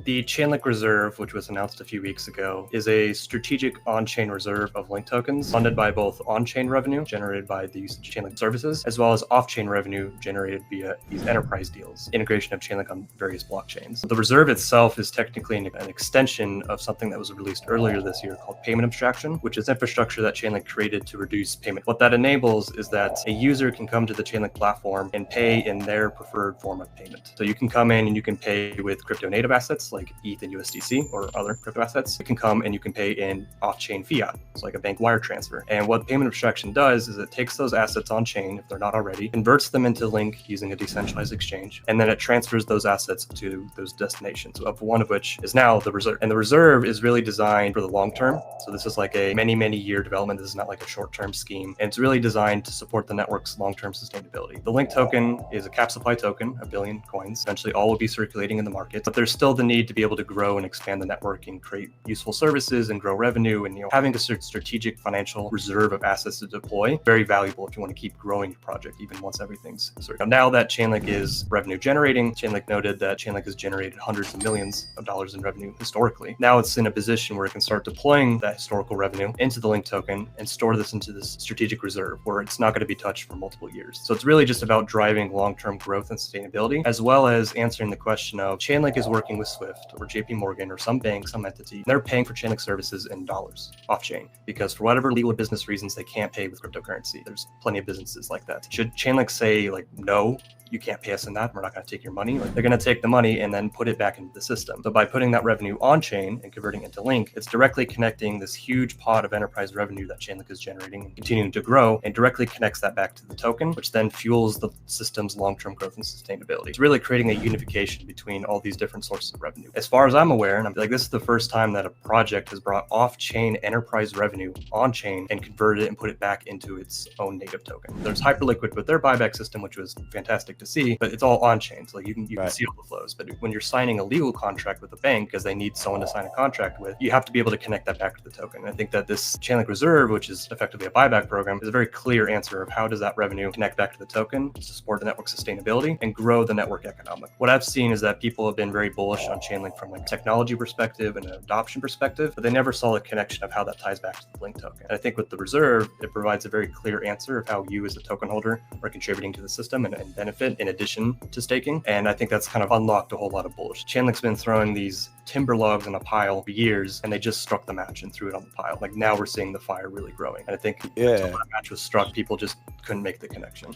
The Chainlink Reserve, which was announced a few weeks ago, is a strategic on-chain reserve of Link tokens funded by both on-chain revenue generated by the usage of Chainlink services, as well as off-chain revenue generated via these enterprise deals, integration of Chainlink on various blockchains. The reserve itself is technically an extension of something that was released earlier this year called payment abstraction, which is infrastructure that Chainlink created to reduce payment. What that enables is that a user can come to the Chainlink platform and pay in their preferred form of payment. So you can come in and you can pay with crypto native assets like ETH and USDC or other crypto assets. You can come and you can pay in off-chain fiat, so like a bank wire transfer. And what payment abstraction does is it takes those assets on chain, if they're not already, converts them into Link using a decentralized exchange, and then it transfers those assets to those destinations, of one of which is now the reserve. And the reserve is really designed for the long term. So this is like a many year development. This is not like a short-term scheme. And it's really designed to support the network's long-term sustainability. The Link token is a cap supply token, 1 billion coins. Essentially all will be circulating in the market, but there's still the need to be able to grow and expand the network and create useful services and grow revenue. And having a strategic financial reserve of assets to deploy, very valuable if you want to keep growing your project even once everything's sorted. Now that Chainlink is revenue generating, Chainlink noted that Chainlink has generated hundreds of millions of dollars in revenue historically. Now it's in a position where it can start deploying that historical revenue into the Link token and store this into this strategic reserve where it's not going to be touched for multiple years. So it's really just about driving long-term growth and sustainability, as well as answering the question of Chainlink is working with Swift or JP Morgan or some bank, some entity. They're paying for Chainlink services in dollars off-chain because for whatever legal business reasons, they can't pay with cryptocurrency. There's plenty of businesses like that. Should Chainlink say like, no, you can't pay us in that, we're not going to take your money? Like, they're going to take the money and then put it back into the system. So by putting that revenue on chain and converting it to Link, it's directly connecting this huge pot of enterprise revenue that Chainlink is generating and continuing to grow, and directly connects that back to the token, which then fuels the system's long-term growth and sustainability. It's really creating a unification between all these different sources of revenue. As far as I'm aware, and I'm like, this is the first time that a project has brought off-chain enterprise revenue on chain and converted it and put it back into its own native token. There's Hyperliquid with their buyback system, which was fantastic to see, but it's all on chain. So like you can see all the flows. But when you're signing a legal contract with a bank because they need someone to sign a contract with, you have to be able to connect that back to the token. And I think that this Chainlink Reserve, which is effectively a buyback program, is a very clear answer of how does that revenue connect back to the token to support the network sustainability and grow the network economic. What I've seen is that people have been very bullish on Chainlink from like a technology perspective and an adoption perspective, but they never saw the connection of how that ties back to the Link token. And I think with the Reserve, it provides a very clear answer of how you as a token holder are contributing to the system and benefit in addition to staking. And I think that's kind of unlocked a whole lot of bullish. Chainlink's been throwing these timber logs in a pile for years, and they just struck the match and threw it on the pile. Like now we're seeing the fire really growing. And I think until that match was struck, people just couldn't make the connection.